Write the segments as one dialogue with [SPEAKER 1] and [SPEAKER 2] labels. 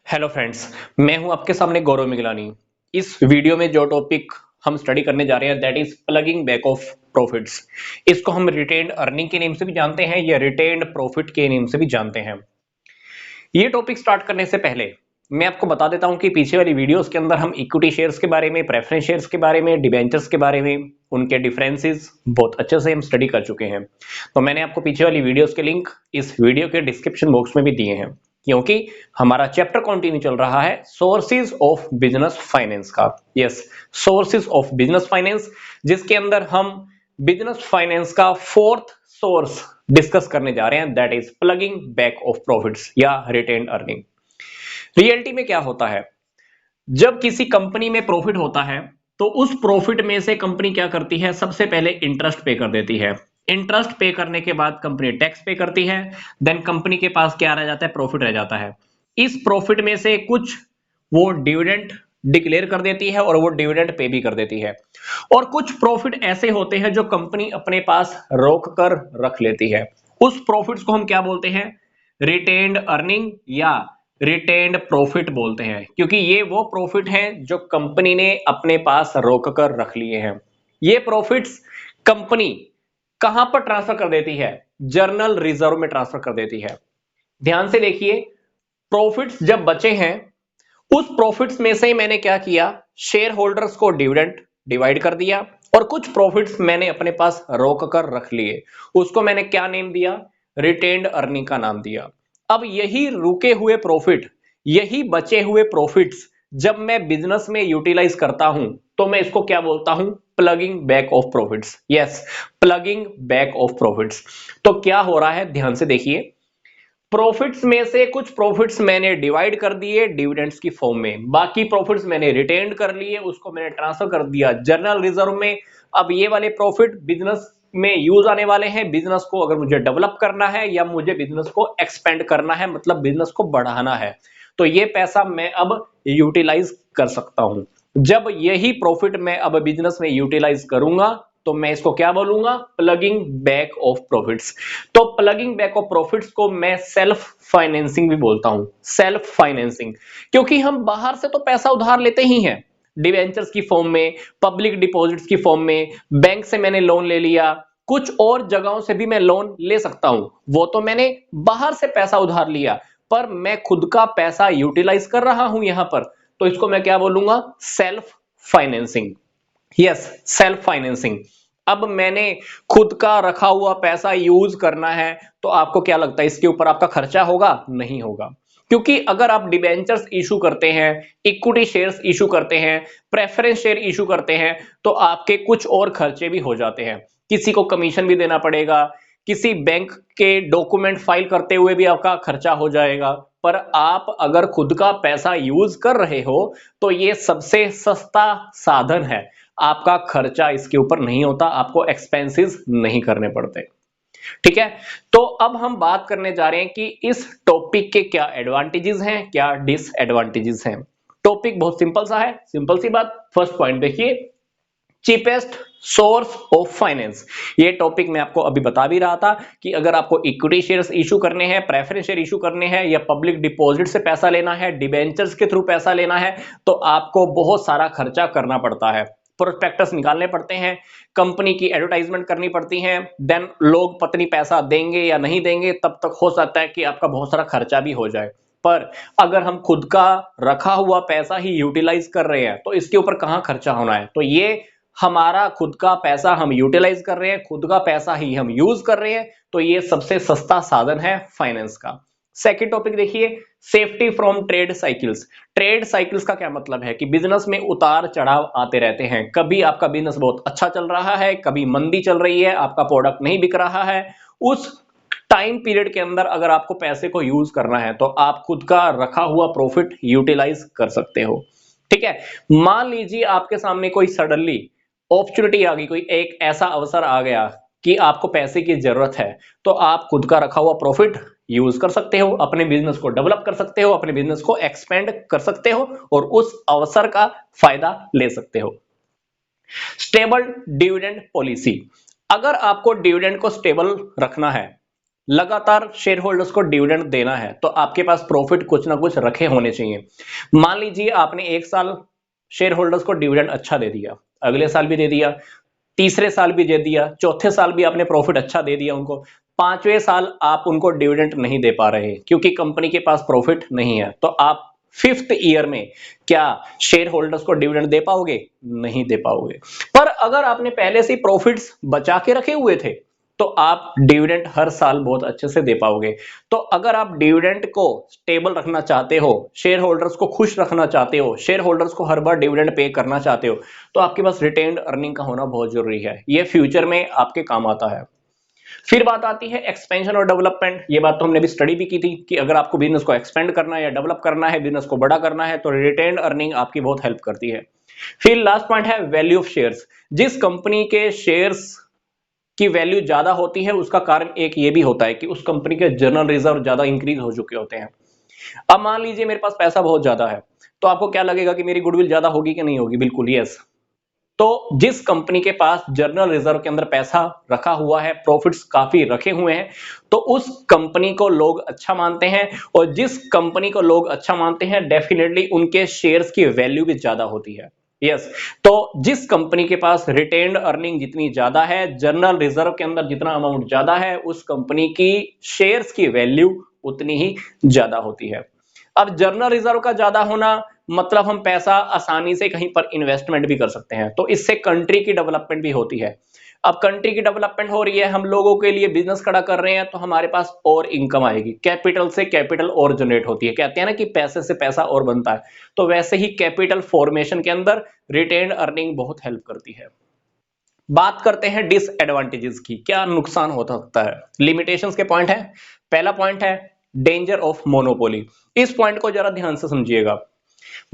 [SPEAKER 1] Hello friends, मैं हूं आपके सामने गौरव मिगलानी। इस वीडियो में जो टॉपिक हम स्टडी करने जा रहे हैं that is plugging back of profits. इसको हम रिटेन्ड अर्निंग के नेम से भी जानते हैं या रिटेन्ड प्रॉफिट के नेम से भी जानते हैं। ये टॉपिक स्टार्ट करने से पहले मैं आपको बता देता हूं कि पीछे वाली वीडियोस के अंदर हम इक्विटी शेयर्स के बारे में, प्रेफरेंस शेयर्स के बारे में, डिबेंचर्स के बारे में, उनके डिफरेंसेस बहुत अच्छे से हम स्टडी कर चुके हैं। तो मैंने आपको पीछे वाली वीडियोस के लिंक इस वीडियो के डिस्क्रिप्शन बॉक्स में भी दिए हैं, क्योंकि हमारा चैप्टर कंटिन्यू चल रहा है सोर्सेज ऑफ बिजनेस फाइनेंस का। Yes, sources of business finance, जिसके अंदर हम बिजनेस फाइनेंस का फोर्थ सोर्स डिस्कस करने जा रहे हैं that is plugging back of profits या रिटेन्ड अर्निंग। रियलिटी में क्या होता है, जब किसी कंपनी में प्रॉफिट होता है तो उस प्रॉफिट में से कंपनी क्या करती है, सबसे पहले इंटरेस्ट पे कर देती है। इंटरेस्ट पे करने के बाद कंपनी टैक्स पे करती है, देन कंपनी के पास क्या रह जाता है, प्रॉफिट रह जाता है। इस प्रॉफिट में से कुछ वो डिविडेंड डिक्लेयर कर देती है और वो डिविडेंड पे भी कर देती है। और कुछ प्रॉफिट ऐसे होते हैं जो कंपनी अपने पास रोक कर रख लेती है। उस प्रॉफिट्स को हम क्या बोलते हैं, रिटेन्ड अर्निंग या रिटेन्ड प्रॉफिट बोलते हैं, क्योंकि ये वो प्रॉफिट हैं जो कंपनी ने अपने पास रोक कर रख लिए हैं। ये प्रॉफिट्स कंपनी कहां पर ट्रांसफर कर देती है, जर्नल रिजर्व में ट्रांसफर कर देती है। ध्यान से देखिए, प्रॉफिट्स जब बचे हैं उस प्रॉफिट्स में से मैंने क्या किया, शेयर होल्डर्स को डिविडेंड डिवाइड कर दिया और कुछ प्रॉफिट्स मैंने अपने पास रोक कर रख लिए। उसको मैंने क्या नेम दिया, रिटेन्ड अर्निंग का नाम दिया। अब यही रुके हुए प्रॉफिट, यही बचे हुए प्रॉफिट्स जब मैं बिजनेस में यूटिलाइज करता हूं तो मैं इसको क्या बोलता हूं, plugging back of profits. Yes, plugging back of profits. तो क्या हो रहा है, ध्यान से देखिए, प्रॉफिट्स में से कुछ प्रॉफिट्स मैंने डिवाइड कर दिए डिविडेंड्स की फॉर्म में, बाकी प्रॉफिट्स मैंने रिटेन कर लिए, उसको मैंने ट्रांसफर कर दिया जनरल रिजर्व में। अब ये वाले प्रॉफिट बिजनेस में यूज आने वाले हैं। बिजनेस को अगर मुझे डेवलप करना है या मुझे बिजनेस को एक्सपेंड करना है, मतलब बिजनेस को बढ़ाना है, तो ये पैसा मैं अब यूटिलाइज कर सकता हूं। जब यही प्रॉफिट मैं अब बिजनेस में यूटिलाइज करूंगा तो मैं इसको क्या बोलूंगा, प्लगिंग बैक ऑफ प्रॉफिट्स। तो प्लगिंग बैक ऑफ प्रॉफिट्स को मैं सेल्फ फाइनेंसिंग भी बोलता हूं, सेल्फ फाइनेंसिंग, क्योंकि हम बाहर से तो पैसा उधार लेते ही हैं, डिवेंचर्स की फॉर्म में, पब्लिक डिपॉजिट्स की फॉर्म में, बैंक से मैंने लोन ले लिया, कुछ और जगहों से भी मैं लोन ले सकता हूं। वो तो मैंने बाहर से पैसा उधार लिया, पर मैं खुद का पैसा यूटिलाइज कर रहा हूं यहां पर, तो इसको मैं क्या बोलूंगा, self financing. Yes, self financing. अब मैंने खुद का रखा हुआ पैसा यूज करना है, तो आपको क्या लगता है इसके ऊपर आपका खर्चा होगा, नहीं होगा। क्योंकि अगर आप डिबेंचर्स इशू करते हैं, इक्विटी शेयर्स इशू करते हैं, प्रेफरेंस शेयर इशू करते हैं, तो आपके कुछ और खर्चे भी हो जाते हैं। किसी को कमीशन भी देना पड़ेगा, किसी बैंक के डॉक्यूमेंट फाइल करते हुए भी आपका खर्चा हो जाएगा। पर आप अगर खुद का पैसा यूज कर रहे हो तो ये सबसे सस्ता साधन है, आपका खर्चा इसके ऊपर नहीं होता, आपको एक्सपेंसेस नहीं करने पड़ते। ठीक है, तो अब हम बात करने जा रहे हैं कि इस टॉपिक के क्या एडवांटेजेस हैं, क्या डिसएडवांटेजेस हैं। टॉपिक बहुत सिंपल सा है, सिंपल सी बात। फर्स्ट पॉइंट देखिए, चीपेस्ट सोर्स ऑफ फाइनेंस। ये टॉपिक मैं आपको अभी बता भी रहा था कि अगर आपको इक्विटी शेयर्स इशू करने हैं, प्रेफरेंस शेयर इशू करने हैं, या पब्लिक डिपॉजिट से पैसा लेना है, डिबेंचर्स के थ्रू पैसा लेना है, तो आपको बहुत सारा खर्चा करना पड़ता है। प्रोस्पेक्टस निकालने पड़ते हैं, कंपनी की एडवर्टाइजमेंट करनी पड़ती है, देन लोग पत्नी पैसा देंगे या नहीं देंगे, तब तक हो सकता है कि आपका बहुत सारा खर्चा भी हो जाए। पर अगर हम खुद का रखा हुआ पैसा ही यूटिलाइज कर रहे हैं तो इसके ऊपर कहां खर्चा होना है। तो ये हमारा खुद का पैसा हम यूटिलाइज कर रहे हैं, खुद का पैसा ही हम यूज कर रहे हैं, तो ये सबसे सस्ता साधन है फाइनेंस का। सेकंड टॉपिक देखिए, safety from trade cycles. Trade cycles का क्या मतलब है कि बिजनेस में उतार चढ़ाव आते रहते हैं। कभी आपका बिजनेस बहुत अच्छा चल रहा है, कभी मंदी चल रही है, आपका प्रोडक्ट नहीं बिक रहा है। उस टाइम पीरियड के अंदर अगर आपको पैसे को यूज करना है तो आप खुद का रखा हुआ प्रॉफिट यूटिलाइज कर सकते हो। ठीक है, मान लीजिए आपके सामने कोई सडनली अपॉर्चुनिटी आ गई, कोई एक ऐसा अवसर आ गया कि आपको पैसे की जरूरत है, तो आप खुद का रखा हुआ प्रॉफिट यूज कर सकते हो, अपने बिजनेस को डेवलप कर सकते हो, अपने बिजनेस को एक्सपेंड कर सकते हो और उस अवसर का फायदा ले सकते हो। Stable dividend policy. अगर आपको डिविडेंड को स्टेबल रखना है, लगातार शेयर होल्डर्स को डिविडेंड देना है तो आपके पास प्रॉफिट कुछ ना कुछ रखे होने चाहिए। मान लीजिए आपने एक साल शेयर होल्डर्स को डिविडेंड अच्छा दे दिया, अगले साल भी दे दिया, तीसरे साल भी दे दिया, चौथे साल भी आपने प्रॉफिट अच्छा दे दिया उनको, पांचवें साल आप उनको डिविडेंड नहीं दे पा रहे क्योंकि कंपनी के पास प्रॉफिट नहीं है, तो आप फिफ्थ ईयर में क्या शेयर होल्डर्स को डिविडेंड दे पाओगे? नहीं दे पाओगे। पर अगर आपने पहले से प्रॉफिट्स बचा के रखे हुए थे तो आप डिविडेंड हर साल बहुत अच्छे से दे पाओगे। तो अगर आप डिविडेंड को स्टेबल रखना चाहते हो, शेयर होल्डर्स को खुश रखना चाहते हो, शेयर होल्डर्स को हर बार डिविडेंड पे करना चाहते हो, तो आपके पास रिटेन्ड अर्निंग का होना बहुत जरूरी है। ये फ्यूचर में आपके काम आता है। फिर बात आती है एक्सपेंशन और डेवलपमेंट। ये बात तो हमने भी स्टडी भी की थी कि अगर आपको बिजनेस को एक्सपेंड करना है या डेवलप करना है, बिजनेस को बड़ा करना है, तो रिटेन्ड अर्निंग आपकी बहुत हेल्प करती है। फिर लास्ट पॉइंट है वैल्यू ऑफ शेयर्स। जिस कंपनी के शेयर्स की वैल्यू ज्यादा होती है उसका कारण एक ये भी होता है कि उस कंपनी के जनरल रिजर्व ज्यादा इंक्रीज हो चुके होते हैं। अब मान लीजिए मेरे पास पैसा बहुत ज्यादा है, तो आपको क्या लगेगा कि मेरी गुडविल ज्यादा होगी कि नहीं होगी? बिल्कुल यस। तो जिस कंपनी के पास जनरल रिजर्व के अंदर पैसा रखा हुआ है, प्रॉफिट्स काफी रखे हुए हैं, तो उस कंपनी को लोग अच्छा मानते हैं, और जिस कंपनी को लोग अच्छा मानते हैं डेफिनेटली उनके शेयर्स की वैल्यू भी ज्यादा होती है। यस। तो जिस कंपनी के पास रिटेन्ड अर्निंग जितनी ज्यादा है, जनरल रिजर्व के अंदर जितना अमाउंट ज्यादा है, उस कंपनी की शेयर्स की वैल्यू उतनी ही ज्यादा होती है। अब जनरल रिजर्व का ज्यादा होना मतलब हम पैसा आसानी से कहीं पर इन्वेस्टमेंट भी कर सकते हैं, तो इससे कंट्री की डेवलपमेंट भी होती है। अब कंट्री की डेवलपमेंट हो रही है, हम लोगों के लिए बिजनेस खड़ा कर रहे हैं, तो हमारे पास और इनकम आएगी, कैपिटल से कैपिटल और जनरेट होती है। कहते हैं ना कि पैसे से पैसा और बनता है, तो वैसे ही कैपिटल फॉर्मेशन के अंदर रिटेन्ड अर्निंग बहुत हेल्प करती है। बात करते हैं डिसएडवांटेजेस की, क्या नुकसान हो सकता है, लिमिटेशंस के पॉइंट है। पहला पॉइंट है डेंजर ऑफ मोनोपोली। इस पॉइंट को जरा ध्यान से समझिएगा।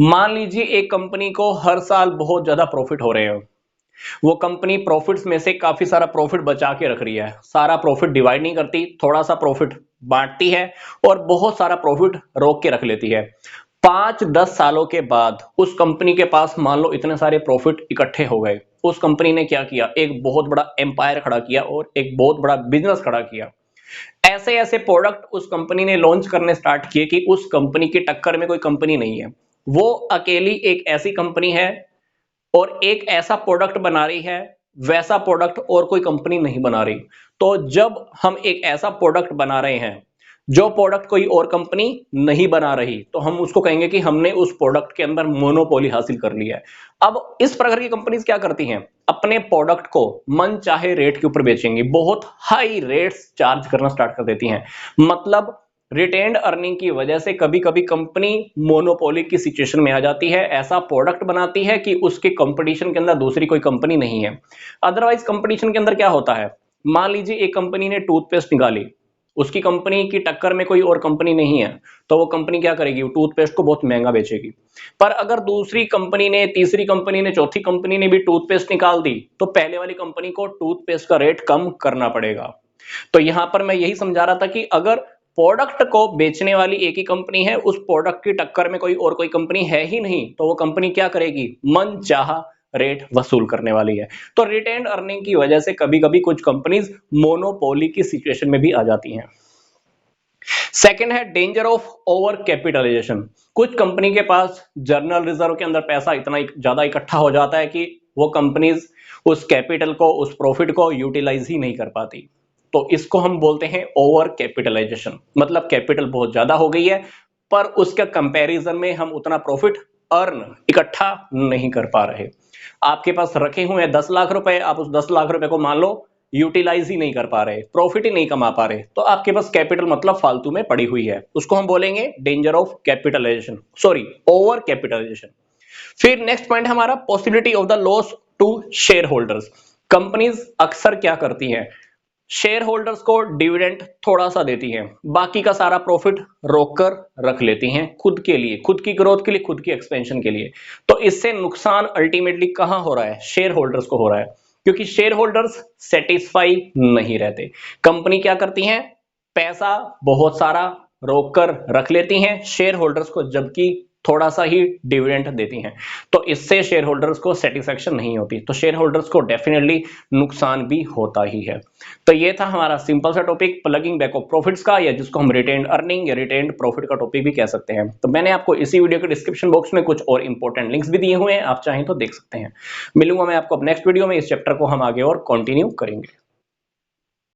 [SPEAKER 1] मान लीजिए एक कंपनी को हर साल बहुत ज्यादा प्रॉफिट हो रहे हैं, वो कंपनी प्रॉफिट्स में से काफी सारा प्रॉफिट बचा के रख रही है, सारा प्रॉफिट डिवाइड नहीं करती, थोड़ा सा प्रॉफिट बांटती है और बहुत सारा प्रॉफिट रोक के रख लेती है। 5-10 सालों के बाद उस कंपनी के पास मान लो इतने सारे प्रॉफिट इकट्ठे हो गए, उस कंपनी ने क्या किया? एक बहुत बड़ा एम्पायर खड़ा किया और एक बहुत बड़ा बिजनेस खड़ा किया। ऐसे ऐसे प्रोडक्ट उस कंपनी ने लॉन्च करने स्टार्ट किए कि उस कंपनी की टक्कर में कोई कंपनी नहीं है। वो अकेली एक ऐसी कंपनी है और एक ऐसा प्रोडक्ट बना रही है, वैसा प्रोडक्ट और कोई कंपनी नहीं बना रही। तो जब हम एक ऐसा प्रोडक्ट बना रहे हैं जो प्रोडक्ट कोई और कंपनी नहीं बना रही, तो हम उसको कहेंगे कि हमने उस प्रोडक्ट के अंदर मोनोपोली हासिल कर लिया है। अब इस प्रकार की कंपनीज क्या करती हैं? अपने प्रोडक्ट को मन चाहे रेट के ऊपर बेचेंगी, बहुत हाई रेट्स चार्ज करना स्टार्ट कर देती हैं। मतलब रिटेन्ड अर्निंग की वजह से कभी कभी कंपनी मोनोपोली की सिचुएशन में आ जाती है, ऐसा प्रोडक्ट बनाती है कि उसके कंपटीशन के अंदर दूसरी कोई कंपनी नहीं है। अदरवाइज कंपटीशन के अंदर क्या होता है? मान लीजिए एक कंपनी ने टूथपेस्ट निकाली, उसकी कंपनी की टक्कर में कोई और कंपनी नहीं है, तो वो कंपनी क्या करेगी? टूथपेस्ट को बहुत महंगा बेचेगी। पर अगर दूसरी कंपनी ने, तीसरी कंपनी ने, चौथी कंपनी ने भी टूथपेस्ट निकाल दी, तो पहले वाली कंपनी को टूथपेस्ट का रेट कम करना पड़ेगा। तो यहां पर मैं यही समझा रहा था कि अगर प्रोडक्ट को बेचने वाली एक ही कंपनी है, उस प्रोडक्ट की टक्कर में कोई और कंपनी है ही नहीं, तो वो कंपनी क्या करेगी? मन चाहा रेट वसूल करने वाली है। तो रिटेन्ड अर्निंग की वजह से कभी कभी कुछ कंपनीज मोनोपोली की सिचुएशन में भी आ जाती हैं। सेकंड है डेंजर ऑफ ओवर कैपिटलाइजेशन। कुछ कंपनी के पास जर्नल रिजर्व के अंदर पैसा इतना ज्यादा इकट्ठा हो जाता है कि वो कंपनीज उस कैपिटल को, उस प्रॉफिट को यूटिलाइज ही नहीं कर पाती, तो इसको हम बोलते हैं ओवर कैपिटलाइजेशन। मतलब कैपिटल बहुत ज्यादा हो गई है पर उसके कंपैरिजन में हम उतना प्रॉफिट अर्न, इकट्ठा नहीं कर पा रहे। आपके पास रखे हुए हैं 10 लाख रुपए, आप उस 10 लाख रुपए को मान लो यूटिलाइज ही नहीं कर पा रहे, प्रॉफिट ही नहीं कमा पा रहे, तो आपके पास कैपिटल मतलब फालतू में पड़ी हुई है, उसको हम बोलेंगे danger of capitalization, sorry over capitalization. फिर नेक्स्ट पॉइंट हमारा possibility of the loss to share holders. Companies अक्सर क्या करती हैं? शेयर होल्डर्स को डिविडेंड थोड़ा सा देती हैं, बाकी का सारा प्रॉफिट रोककर रख लेती हैं खुद के लिए, खुद की ग्रोथ के लिए, खुद की एक्सपेंशन के लिए। तो इससे नुकसान अल्टीमेटली कहां हो रहा है? शेयर होल्डर्स को हो रहा है, क्योंकि शेयर होल्डर्स सेटिस्फाई नहीं रहते। कंपनी क्या करती हैं? पैसा बहुत सारा रोककर रख लेती हैं शेयर होल्डर्स को जबकि थोड़ा सा ही डिविडेंड देती हैं, तो इससे शेयर होल्डर्स को सेटिस्फेक्शन नहीं होती, तो शेयर होल्डर्स को डेफिनेटली नुकसान भी होता ही है। तो ये था हमारा सिंपल सा topic plugging back of profits का, या जिसको हम रिटेन्ड अर्निंग या रिटेन्ड प्रॉफिट का टॉपिक भी कह सकते हैं। तो मैंने आपको इसी वीडियो के डिस्क्रिप्शन बॉक्स में कुछ और इंपॉर्टेंट लिंक्स भी दिए हुए हैं, आप चाहें तो देख सकते हैं। मिलूंगा मैं आपको अब नेक्स्ट वीडियो में, इस चैप्टर को हम आगे और कंटिन्यू करेंगे।